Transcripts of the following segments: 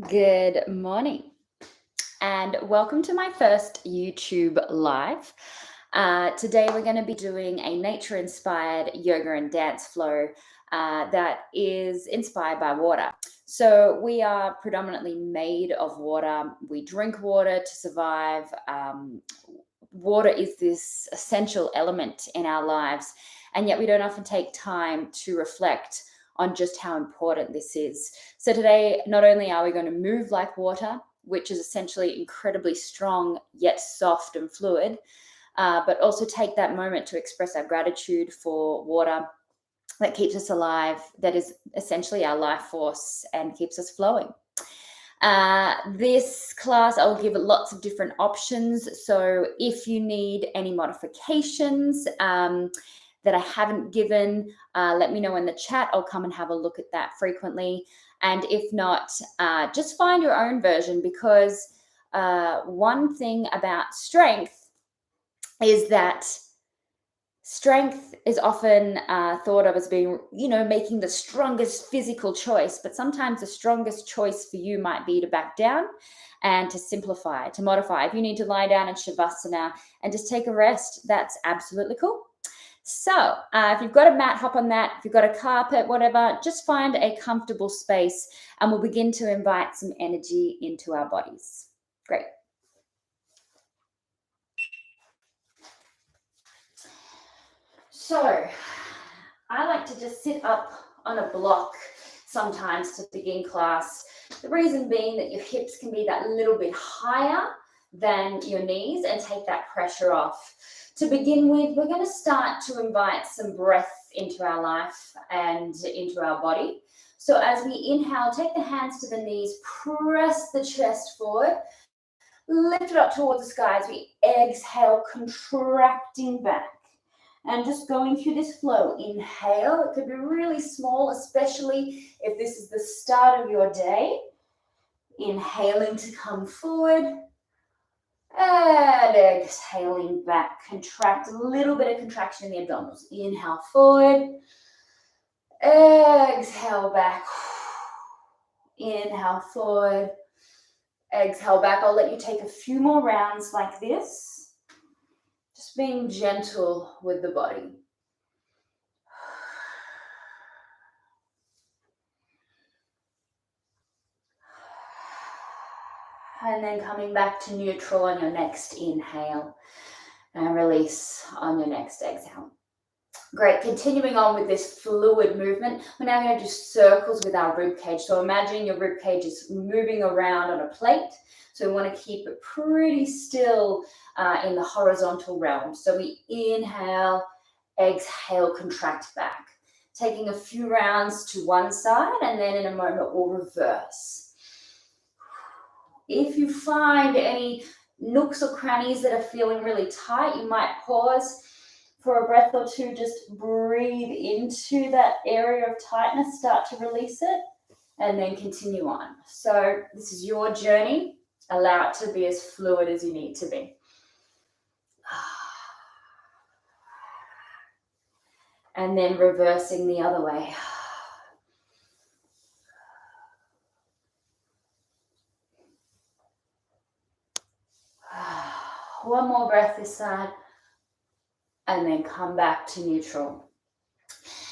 Good morning, and welcome to my first YouTube live. Today, we're going to be doing a nature inspired yoga and dance flow that is inspired by water. So, we are predominantly made of water. We drink water to survive. Water is this essential element in our lives, and yet we don't often take time to reflect on just how important this is. So today, not only are we going to move like water, which is essentially incredibly strong yet soft and fluid, but also take that moment to express our gratitude for water that keeps us alive, that is essentially our life force and keeps us flowing. This class, I'll give it lots of different options. So if you need any modifications that I haven't given, let me know in the chat. I'll come and have a look at that frequently. And if not, just find your own version, because one thing about strength is that strength is often thought of as being, making the strongest physical choice, but sometimes the strongest choice for you might be to back down and to simplify, to modify. If you need to lie down in Shavasana and just take a rest, that's absolutely cool. So if you've got a mat, hop on that. If you've got a carpet, whatever, just find a comfortable space and we'll begin to invite some energy into our bodies. Great. So I like to just sit up on a block sometimes to begin class. The reason being that your hips can be that little bit higher than your knees and take that pressure off. To begin with, we're going to start to invite some breath into our life and into our body. So as we inhale, take the hands to the knees, press the chest forward, lift it up towards the sky as we exhale, contracting back. And just going through this flow. Inhale, it could be really small, especially if this is the start of your day. Inhaling to come forward. And exhaling back. Contract, a little bit of contraction in the abdominals. Inhale forward. Exhale back. Inhale forward. Exhale back. I'll let you take a few more rounds like this. Just being gentle with the body. And then coming back to neutral on your next inhale. And release on your next exhale. Great, continuing on with this fluid movement, we're now going to do circles with our rib cage. So imagine your rib cage is moving around on a plate. So we want to keep it pretty still in the horizontal realm. So we inhale, exhale, contract back. Taking a few rounds to one side, and then in a moment we'll reverse. If you find any nooks or crannies that are feeling really tight, you might pause for a breath or two, just breathe into that area of tightness, start to release it, and then continue on. So this is your journey. Allow it to be as fluid as you need to be. And then reversing the other way. One more breath this side. And then come back to neutral.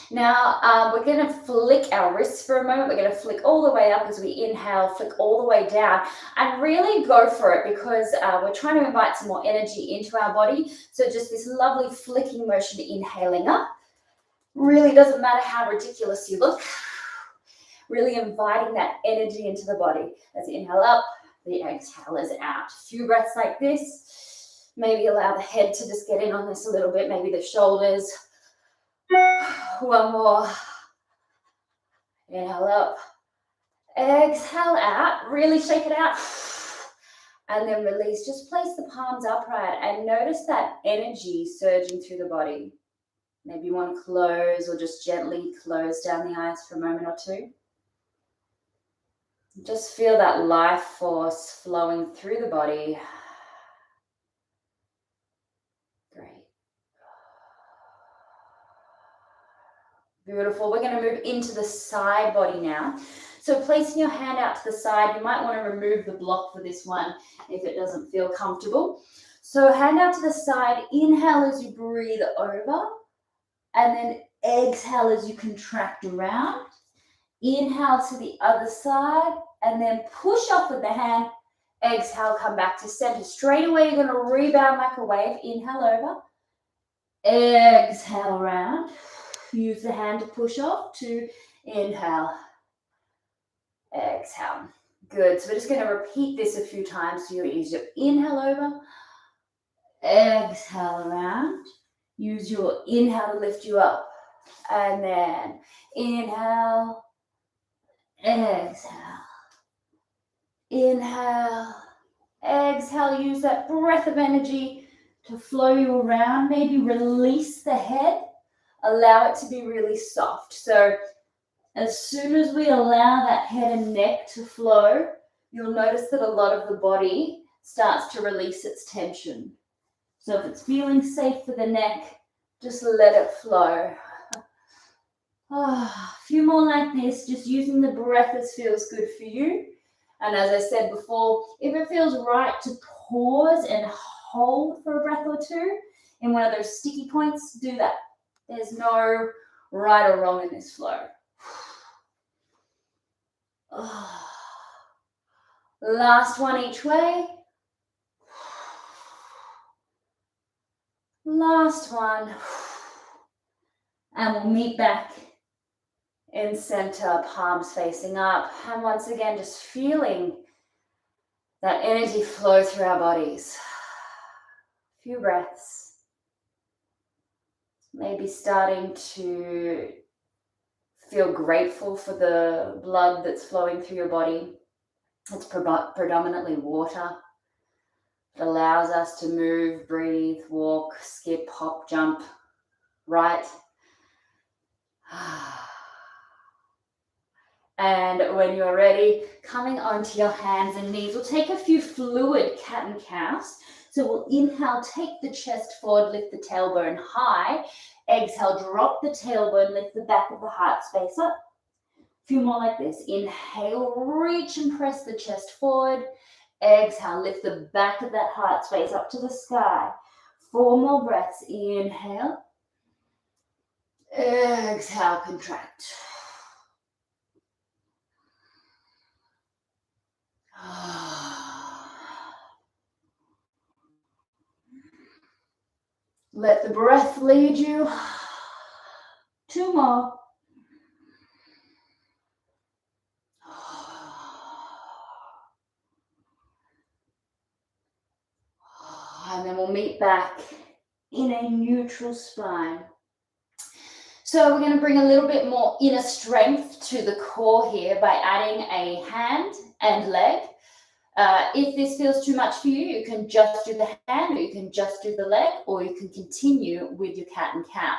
Now, we're going to flick our wrists for a moment. We're going to flick all the way up as we inhale, flick all the way down, and really go for it, because we're trying to invite some more energy into our body. So just this lovely flicking motion, inhaling up. Really doesn't matter how ridiculous you look. Really inviting that energy into the body. As you inhale up, the exhale is out. A few breaths like this. Maybe allow the head to just get in on this a little bit, maybe the shoulders. One more. Inhale up. Exhale out. Really shake it out. And then release. Just place the palms upright and notice that energy surging through the body. Maybe you want to close or just gently close down the eyes for a moment or two. Just feel that life force flowing through the body. Great. Beautiful. We're going to move into the side body now. So placing your hand out to the side, you might want to remove the block for this one if it doesn't feel comfortable. So hand out to the side, inhale as you breathe over, and then exhale as you contract around. Inhale to the other side, and then push off with the hand. Exhale, come back to center. Straight away, you're going to rebound like a wave. Inhale over. Exhale around. Use the hand to push off. 2, inhale. Exhale. Good. So we're just going to repeat this a few times. So you use your inhale over. Exhale around. Use your inhale to lift you up. And then inhale. Exhale. Inhale. Exhale. Use that breath of energy to flow you around. Maybe release the head. Allow it to be really soft. So as soon as we allow that head and neck to flow, you'll notice that a lot of the body starts to release its tension. So if it's feeling safe for the neck, just let it flow. A few more like this, just using the breath as feels good for you. And as I said before, if it feels right to pause and hold for a breath or two in one of those sticky points, do that. There's no right or wrong in this flow. Last one each way. Last one. And we'll meet back in center, palms facing up. And once again, just feeling that energy flow through our bodies. A few breaths. Maybe starting to feel grateful for the blood that's flowing through your body. It's predominantly water. It allows us to move, breathe, walk, skip, hop, jump, right. And when you're ready, coming onto your hands and knees, we'll take a few fluid cat and cows. So we'll inhale, take the chest forward, lift the tailbone high. Exhale, drop the tailbone, lift the back of the heart space up. A few more like this. Inhale, reach and press the chest forward. Exhale, lift the back of that heart space up to the sky. 4 more breaths. Inhale. Exhale, contract. Let the breath lead you. 2 more. And then we'll meet back in a neutral spine. So we're going to bring a little bit more inner strength to the core here by adding a hand and leg. If this feels too much for you, you can just do the hand, or you can just do the leg, or you can continue with your cat and cow.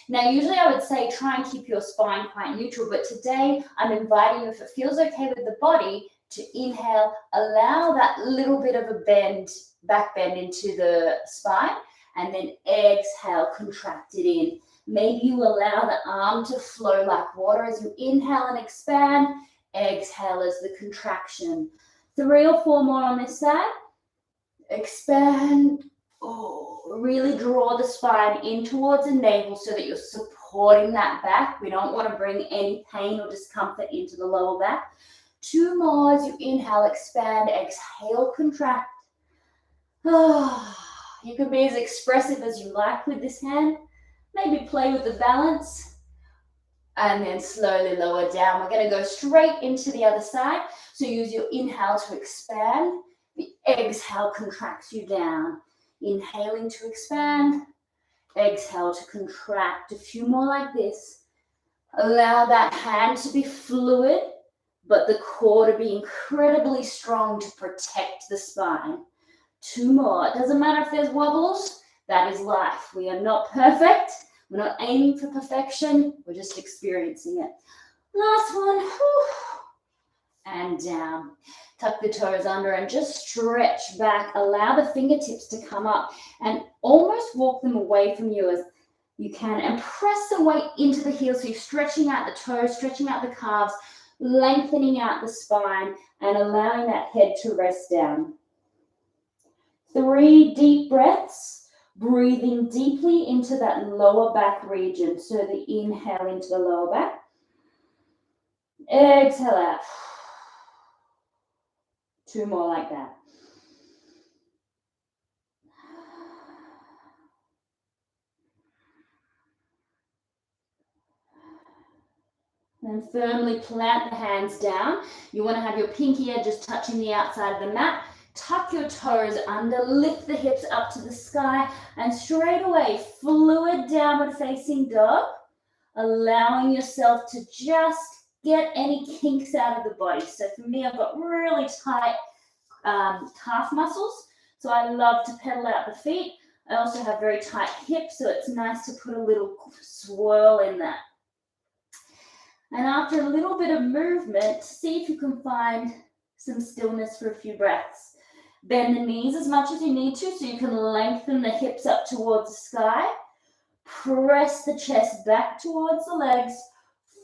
Now, usually I would say try and keep your spine quite neutral, but today I'm inviting you, if it feels okay with the body, to inhale, allow that little bit of a bend, back bend into the spine, and then exhale, contract it in. Maybe you allow the arm to flow like water as you inhale and expand, exhale as the contraction. 3 or 4 more on this side. Expand. Really draw the spine in towards the navel so that you're supporting that back. We don't want to bring any pain or discomfort into the lower back. 2 more as you inhale, expand, exhale, contract. You can be as expressive as you like with this hand. Maybe play with the balance. And then slowly lower down. We're going to go straight into the other side. So use your inhale to expand. The exhale contracts you down. Inhaling to expand. Exhale to contract. A few more like this. Allow that hand to be fluid, but the core to be incredibly strong to protect the spine. 2 more. It doesn't matter if there's wobbles. That is life. We are not perfect. We're not aiming for perfection. We're just experiencing it. Last one. And down. Tuck the toes under and just stretch back. Allow the fingertips to come up and almost walk them away from you as you can. And press the weight into the heels. So you're stretching out the toes, stretching out the calves. lengthening out the spine and allowing that head to rest down. 3 deep breaths, breathing deeply into that lower back region. So the inhale into the lower back. Exhale out. 2 more like that. Then firmly plant the hands down. You want to have your pinky edge just touching the outside of the mat. Tuck your toes under, lift the hips up to the sky, and straight away, fluid downward facing dog, allowing yourself to just get any kinks out of the body. So for me, I've got really tight calf muscles, so I love to pedal out the feet. I also have very tight hips, so it's nice to put a little swirl in that. And after a little bit of movement, see if you can find some stillness for a few breaths. Bend the knees as much as you need to so you can lengthen the hips up towards the sky. Press the chest back towards the legs.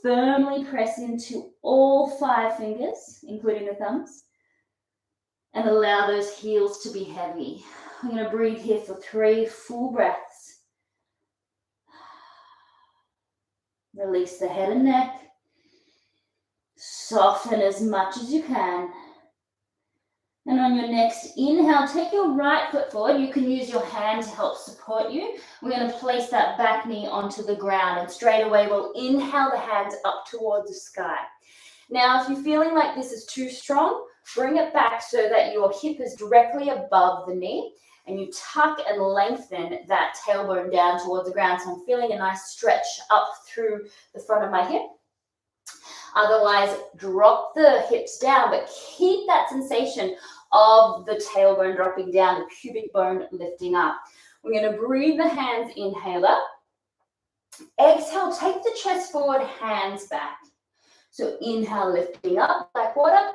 Firmly press into all 5 fingers, including the thumbs. And allow those heels to be heavy. I'm going to breathe here for 3 full breaths. Release the head and neck. Soften as much as you can. And on your next inhale, take your right foot forward. You can use your hand to help support you. We're going to place that back knee onto the ground, and straight away we'll inhale the hands up towards the sky. Now, if you're feeling like this is too strong, bring it back so that your hip is directly above the knee, and you tuck and lengthen that tailbone down towards the ground. So I'm feeling a nice stretch up through the front of my hip. Otherwise, drop the hips down, but keep that sensation of the tailbone dropping down, the pubic bone lifting up. We're going to breathe the hands, inhale up. Exhale, take the chest forward, hands back. So inhale, lifting up like water.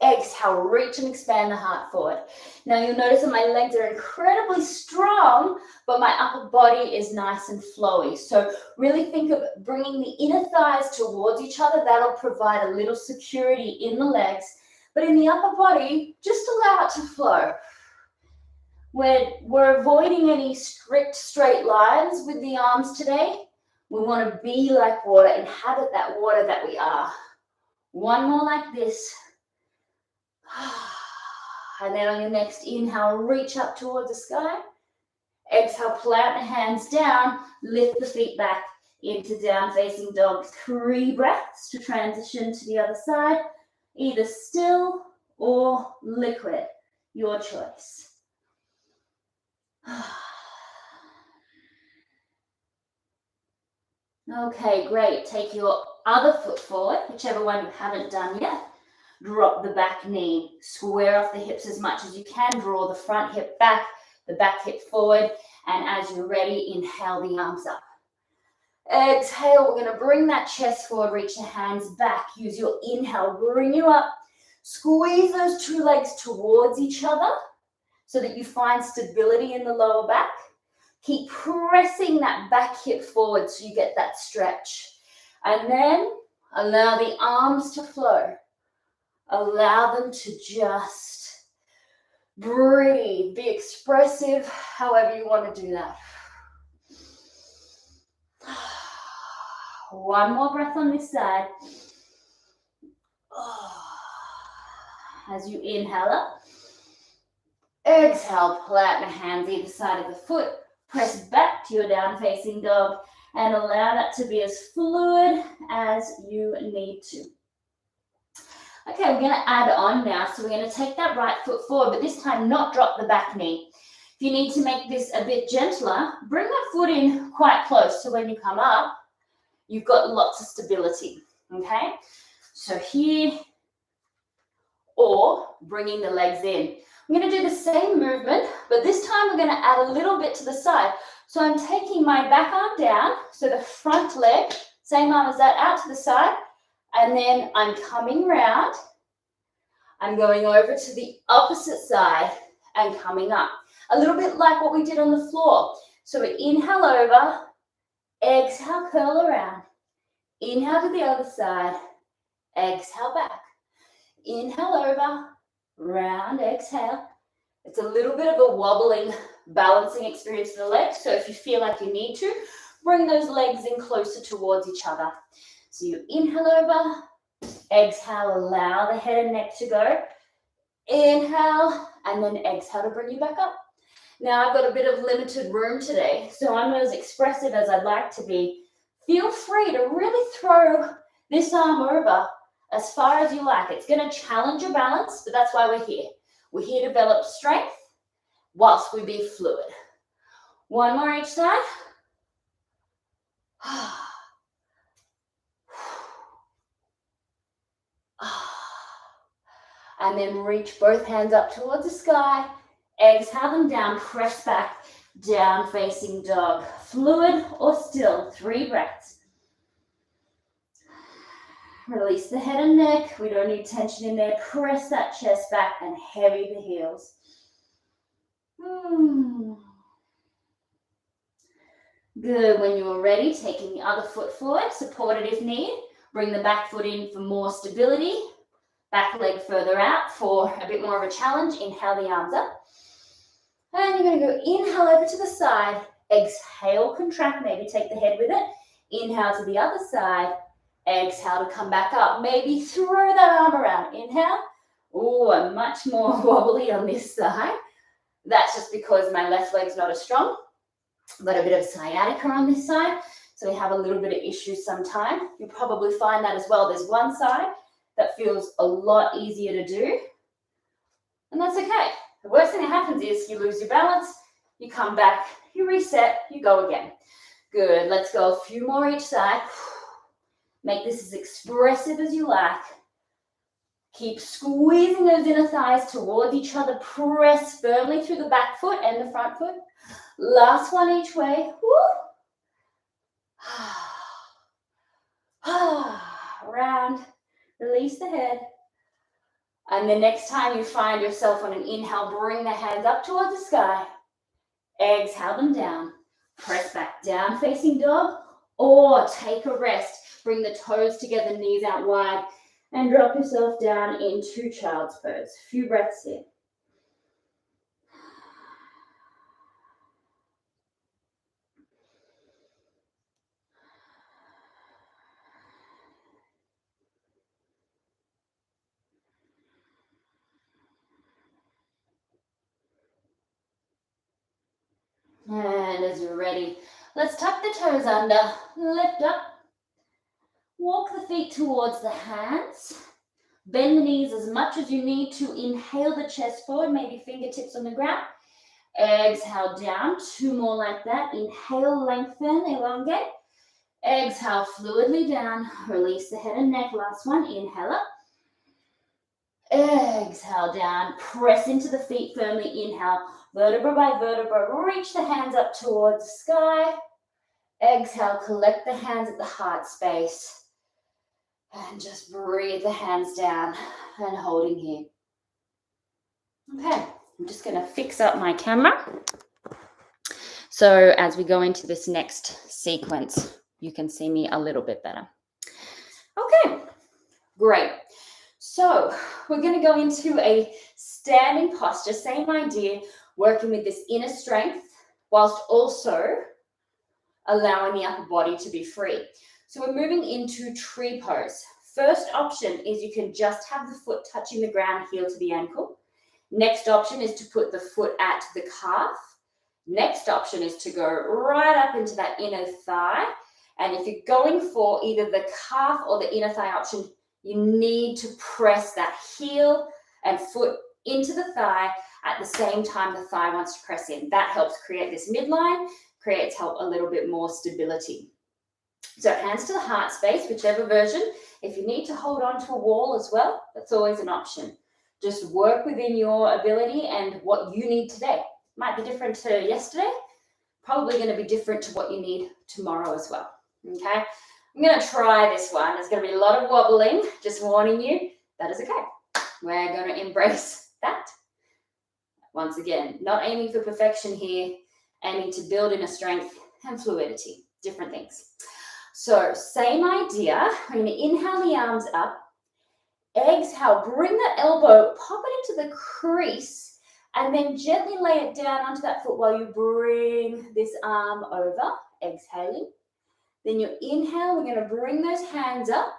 Exhale, reach and expand the heart forward. Now you'll notice that my legs are incredibly strong, but my upper body is nice and flowy. So really think of bringing the inner thighs towards each other. That'll provide a little security in the legs. But in the upper body, just allow it to flow. We're avoiding any strict straight lines with the arms today. We want to be like water, inhabit that water that we are. 1 more like this. And then on your next inhale, reach up towards the sky. Exhale, plant the hands down, lift the feet back into down facing dog. 3 breaths to transition to the other side, either still or liquid, your choice. Okay, great. Take your other foot forward, whichever one you haven't done yet. Drop the back knee, square off the hips as much as you can, draw the front hip back, the back hip forward, and as you're ready, inhale the arms up. Exhale, we're going to bring that chest forward, reach the hands back, use your inhale, bring you up, squeeze those 2 legs towards each other so that you find stability in the lower back. Keep pressing that back hip forward so you get that stretch. And then allow the arms to flow. Allow them to just breathe, be expressive, however you want to do that. 1 more breath on this side. As you inhale up, exhale, plant the hands either side of the foot, press back to your down facing dog, and allow that to be as fluid as you need to. Okay, we're going to add on now. So we're going to take that right foot forward, but this time not drop the back knee. If you need to make this a bit gentler, bring that foot in quite close so when you come up, you've got lots of stability, okay? So here, or bringing the legs in. I'm going to do the same movement, but this time we're going to add a little bit to the side. So I'm taking my back arm down, so the front leg, same arm as that, out to the side, and then I'm coming round. I'm going over to the opposite side and coming up. A little bit like what we did on the floor. So we inhale over, exhale, curl around. Inhale to the other side, exhale back. Inhale over, round, exhale. It's a little bit of a wobbling, balancing experience in the legs, so if you feel like you need to, bring those legs in closer towards each other. So you inhale over, exhale, allow the head and neck to go. Inhale, and then exhale to bring you back up. Now I've got a bit of limited room today, so I'm as expressive as I'd like to be. Feel free to really throw this arm over as far as you like. It's going to challenge your balance, but that's why we're here. We're here to develop strength whilst we be fluid. One more each side. And then reach both hands up towards the sky. Exhale them down, press back, down facing dog. Fluid or still, 3 breaths. Release the head and neck. We don't need tension in there. Press that chest back and heavy the heels. Good. When you're ready, taking the other foot forward, support it if needed. Bring the back foot in for more stability. Back leg further out for a bit more of a challenge. Inhale the arms up. And you're going to go inhale over to the side. Exhale, contract, maybe take the head with it. Inhale to the other side. Exhale to come back up. Maybe throw that arm around. Inhale. Oh, I'm much more wobbly on this side. That's just because my left leg's not as strong. I've got a bit of sciatica on this side, so we have a little bit of issues sometimes. You'll probably find that as well. There's one side that feels a lot easier to do, and that's okay. The worst thing that happens is you lose your balance, you come back, you reset, you go again. Good, let's go a few more each side. Make this as expressive as you like. Keep squeezing those inner thighs towards each other. Press firmly through the back foot and the front foot. Last one each way. Round. Release the head. And the next time you find yourself on an inhale, bring the hands up towards the sky. Exhale them down. Press back, down facing dog, or take a rest. Bring the toes together, knees out wide, and drop yourself down into child's pose. A few breaths here. And as you're ready, let's tuck the toes under, lift up, walk the feet towards the hands, bend the knees as much as you need to inhale the chest forward, maybe fingertips on the ground, exhale down, 2 more like that, inhale, lengthen, elongate, exhale fluidly down, release the head and neck, last one, inhale up, exhale down, press into the feet firmly, inhale, vertebra by vertebra, reach the hands up towards the sky. Exhale, collect the hands at the heart space. And just breathe the hands down and holding here. Okay, I'm just going to fix up my camera. So as we go into this next sequence, you can see me a little bit better. Okay, great. So we're going to go into a standing posture, same idea, working with this inner strength whilst also allowing the upper body to be free. So we're moving into tree pose. First option is you can just have the foot touching the ground, heel to the ankle. Next option is to put the foot at the calf. Next option is to go right up into that inner thigh. And if you're going for either the calf or the inner thigh option, you need to press that heel and foot into the thigh at the same time the thigh wants to press in. That helps create this midline, creates help a little bit more stability. So hands to the heart space, whichever version. If you need to hold on to a wall as well, that's always an option. Just work within your ability and what you need today. Might be different to yesterday, probably going to be different to what you need tomorrow as well. Okay, I'm going to try this one. There's going to be a lot of wobbling, just warning you, that is okay. We're going to embrace that. Once again, not aiming for perfection here, aiming to build inner strength and fluidity, different things. So same idea, we're going to inhale the arms up, Exhale, bring that elbow, pop it into the crease, and then gently lay it down onto that foot while you bring this arm over, exhaling. Then you inhale, we're going to bring those hands up,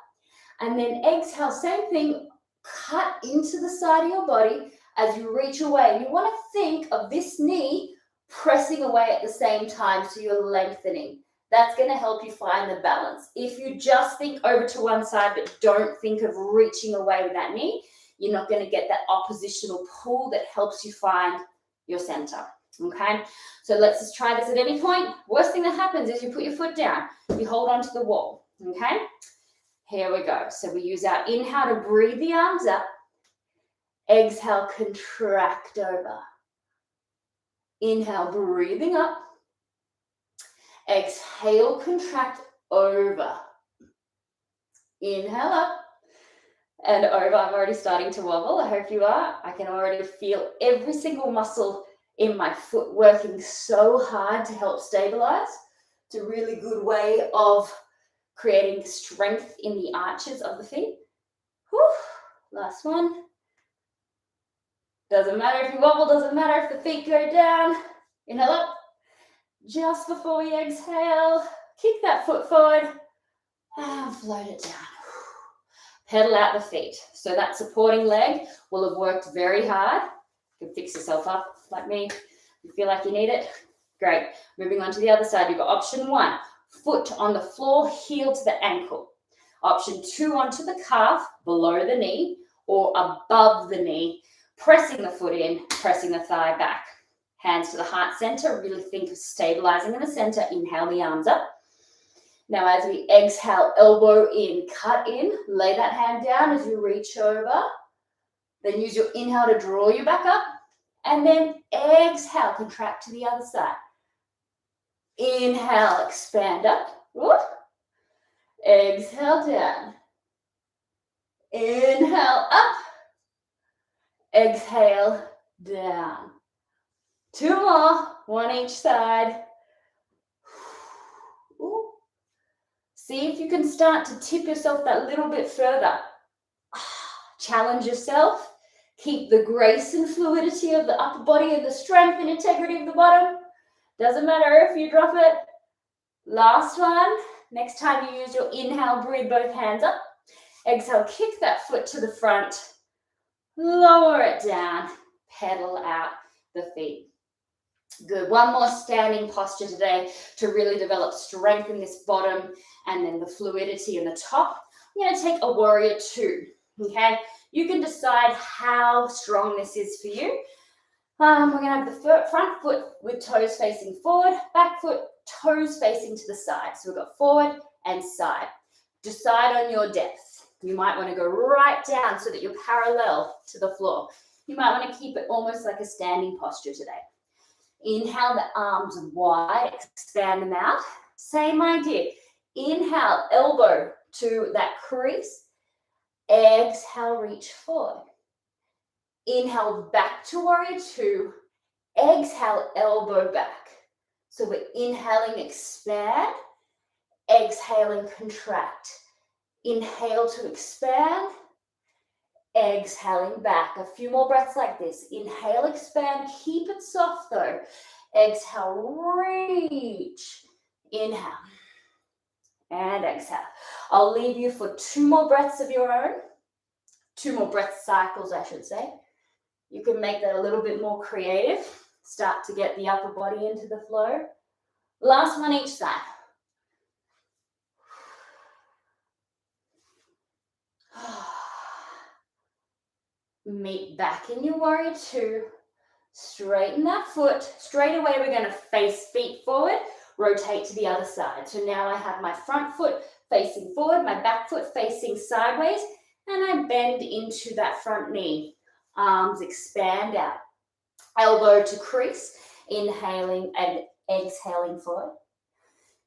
and then exhale, same thing, cut into the side of your body as you reach away. And you want to think of this knee pressing away at the same time, so you're lengthening. That's going to help you find the balance. If you just think over to one side but don't think of reaching away with that knee, you're not going to get that oppositional pull that helps you find your center. Okay, so let's just try this at any point. Worst thing that happens is you put your foot down, you hold onto the wall. Okay, here we go. So we use our inhale to breathe the arms up. Exhale, contract over. Inhale, breathing up. Exhale, contract over. Inhale up and over. I'm already starting to wobble. I hope you are. I can already feel every single muscle in my foot working so hard to help stabilize. It's a really good way of creating strength in the arches of the feet. Whew. Last one. Doesn't matter if you wobble, doesn't matter if the feet go down. Inhale up. Just before we exhale, kick that foot forward and float it down. Pedal out the feet. So that supporting leg will have worked very hard. You can fix yourself up like me. You feel like you need it? Great. Moving on to the other side, you've got option 1, foot on the floor, heel to the ankle. Option 2, onto the calf, below the knee or above the knee, pressing the foot in, pressing the thigh back. Hands to the heart center, really think of stabilizing in the center. Inhale the arms up. Now as we exhale, elbow in, cut in, lay that hand down as you reach over. Then use your inhale to draw you back up. And then exhale, contract to the other side. Inhale, expand up. Whoop. Exhale down. Inhale up. Exhale down. 2 more, 1 each side. Ooh. See if you can start to tip yourself that little bit further. Challenge yourself. Keep the grace and fluidity of the upper body and the strength and integrity of the bottom. Doesn't matter if you drop it. Last one. Next time you use your inhale, breathe both hands up. Exhale, kick that foot to the front. Lower it down. Pedal out the feet. Good. One more standing posture today to really develop strength in this bottom and then the fluidity in the top. I'm going to take a warrior 2. Okay. You can decide how strong this is for you. We're going to have the front foot with toes facing forward, back foot, toes facing to the side. So we've got forward and side. Decide on your depth. You might want to go right down so that you're parallel to the floor. You might want to keep it almost like a standing posture today. Inhale the arms wide, expand them out. Same idea. Inhale, elbow to that crease. Exhale, reach forward. Inhale, back to warrior 2. Exhale, elbow back. So we're inhaling, expand. Exhaling, contract. Inhale to expand. Exhaling back. A few more breaths like this. Inhale, expand. Keep it soft though. Exhale, reach. Inhale. And exhale. I'll leave you for 2 more breaths of your own. 2 more breath cycles, I should say. You can make that a little bit more creative. Start to get the upper body into the flow. Last one each side. Meet back in your warrior 2. Straighten that foot. Straight away we're going to face feet forward. Rotate to the other side. So now I have my front foot facing forward, my back foot facing sideways, and I bend into that front knee. Arms expand out. Elbow to crease. Inhaling and exhaling forward.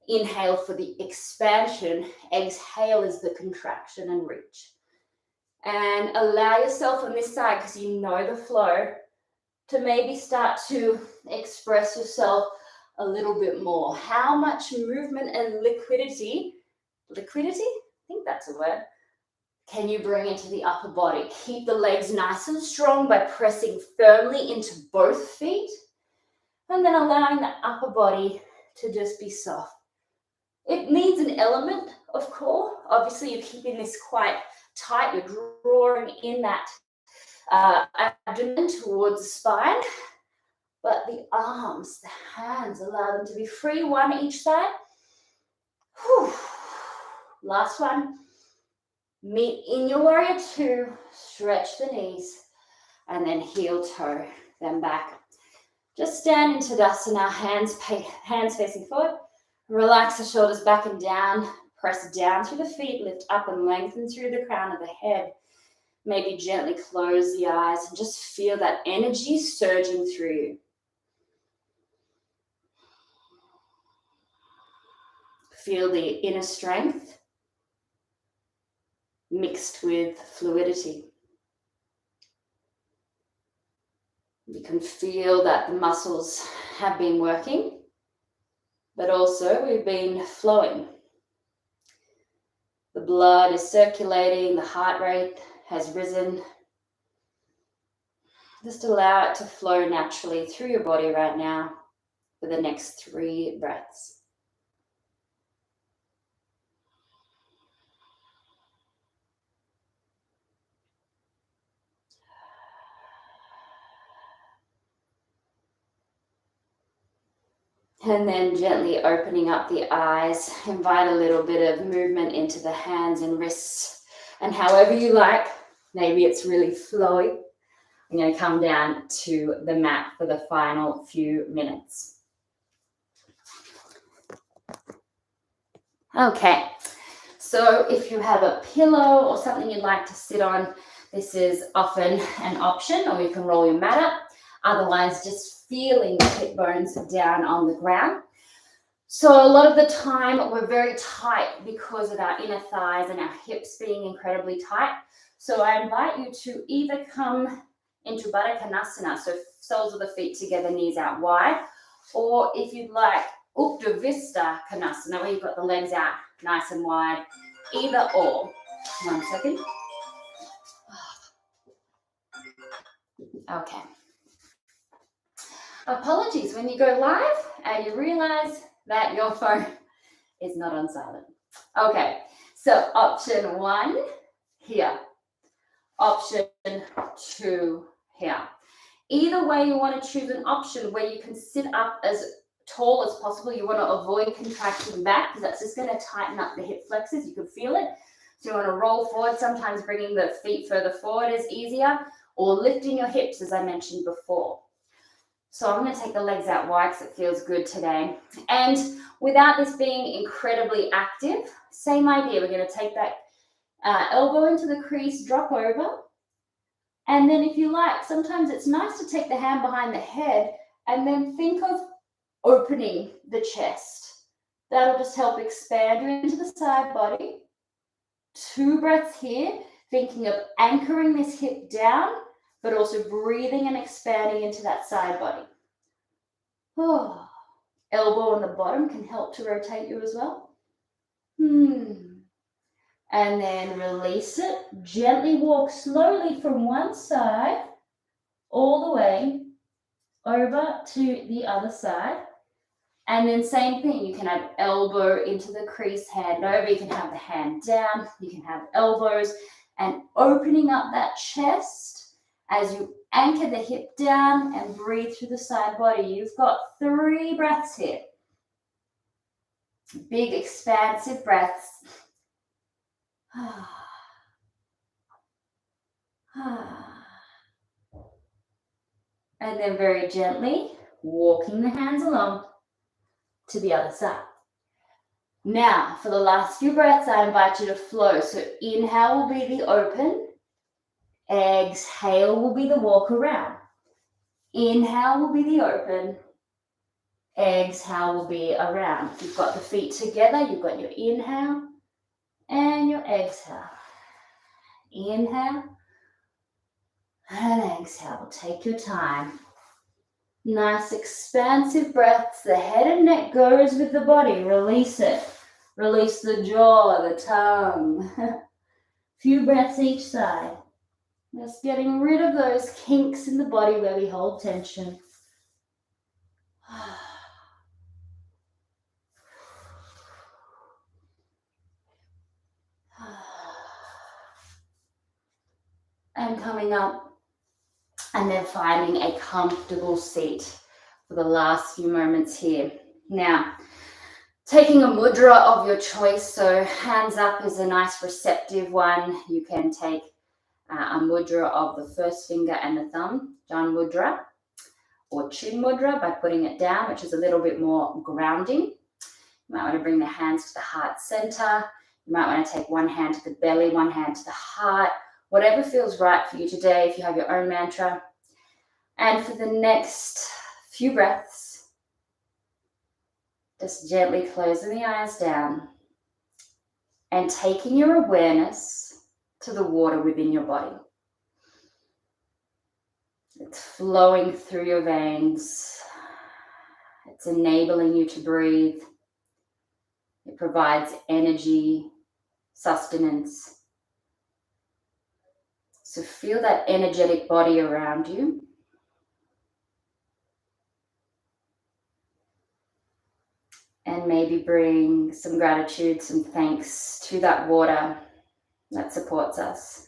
Inhale for the expansion. Exhale is the contraction and reach. And allow yourself on this side, because you know the flow, to maybe start to express yourself a little bit more. How much movement and liquidity, I think that's a word, can you bring into the upper body? Keep the legs nice and strong by pressing firmly into both feet, and then allowing the upper body to just be soft. It needs an element of core. Obviously, you're keeping this quite tight. You're drawing in that abdomen towards the spine. But the arms, the hands, allow them to be free, one each side. Whew. Last one. Meet in your warrior two. Stretch the knees. And then heel toe them back. Just stand in Tadasana, hands facing forward. Relax the shoulders back and down. Press down through the feet. Lift up and lengthen through the crown of the head. Maybe gently close the eyes and just feel that energy surging through you. Feel the inner strength mixed with fluidity. You can feel that the muscles have been working, but also we've been flowing. The blood is circulating, the heart rate has risen. Just allow it to flow naturally through your body right now for the next 3 breaths. And then gently opening up the eyes, invite a little bit of movement into the hands and wrists. And however you like, maybe it's really flowy. I'm going to come down to the mat for the final few minutes. Okay, so if you have a pillow or something you'd like to sit on, this is often an option, or you can roll your mat up. Otherwise, just feeling the hip bones down on the ground. So a lot of the time we're very tight because of our inner thighs and our hips being incredibly tight. So I invite you to either come into Baddha Konasana, so soles of the feet together, knees out wide, or if you'd like Uttanasana Konasana, where you've got the legs out nice and wide, either or. 1 second. Okay. Apologies when you go live and you realize that your phone is not on silent. Okay, so option 1 here. Option 2 here. Either way, you want to choose an option where you can sit up as tall as possible. You want to avoid contracting back because that's just going to tighten up the hip flexors. You can feel it. So you want to roll forward. Sometimes bringing the feet further forward is easier, or lifting your hips, as I mentioned before. So I'm going to take the legs out wide because it feels good today. And without this being incredibly active, same idea. We're going to take that elbow into the crease, drop over. And then if you like, sometimes it's nice to take the hand behind the head and then think of opening the chest. That'll just help expand you into the side body. 2 breaths here, thinking of anchoring this hip down, but also breathing and expanding into that side body. Oh, elbow on the bottom can help to rotate you as well. And then release it. Gently walk slowly from one side all the way over to the other side. And then same thing, you can have elbow into the crease, hand over. You can have the hand down. You can have elbows, and opening up that chest as you anchor the hip down and breathe through the side body. You've got 3 breaths here. Big expansive breaths. And then very gently walking the hands along to the other side. Now, for the last few breaths, I invite you to flow. So inhale will be the open. Exhale will be the walk around. Inhale will be the open. Exhale will be around. You've got the feet together. You've got your inhale and your exhale. Inhale and exhale. Take your time. Nice expansive breaths. The head and neck goes with the body. Release it. Release the jaw, the tongue. Few breaths each side. Just getting rid of those kinks in the body where we hold tension. And coming up and then finding a comfortable seat for the last few moments here. Now, taking a mudra of your choice, so hands up is a nice receptive one. You can take a mudra of the first finger and the thumb, Jan mudra, or chin mudra by putting it down, which is a little bit more grounding. You might want to bring the hands to the heart center. You might want to take one hand to the belly, one hand to the heart, whatever feels right for you today if you have your own mantra. And for the next few breaths, just gently closing the eyes down and taking your awareness to the water within your body. It's flowing through your veins. It's enabling you to breathe. It provides energy, sustenance. So feel that energetic body around you. And maybe bring some gratitude, some thanks to that water that supports us.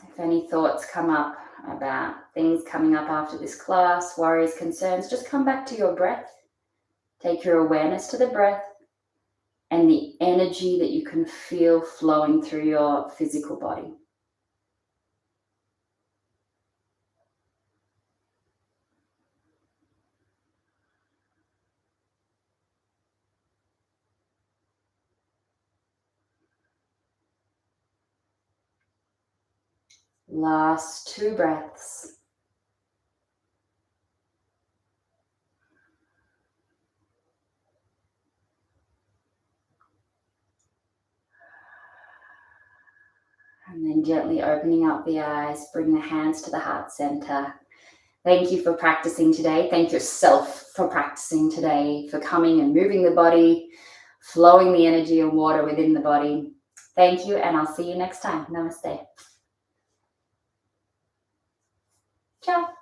If any thoughts come up about things coming up after this class, worries, concerns, just come back to your breath. Take your awareness to the breath and the energy that you can feel flowing through your physical body. Last 2 breaths. And then gently opening up the eyes, bring the hands to the heart center. Thank you for practicing today. Thank yourself for practicing today, for coming and moving the body, flowing the energy and water within the body. Thank you, and I'll see you next time. Namaste. Ciao.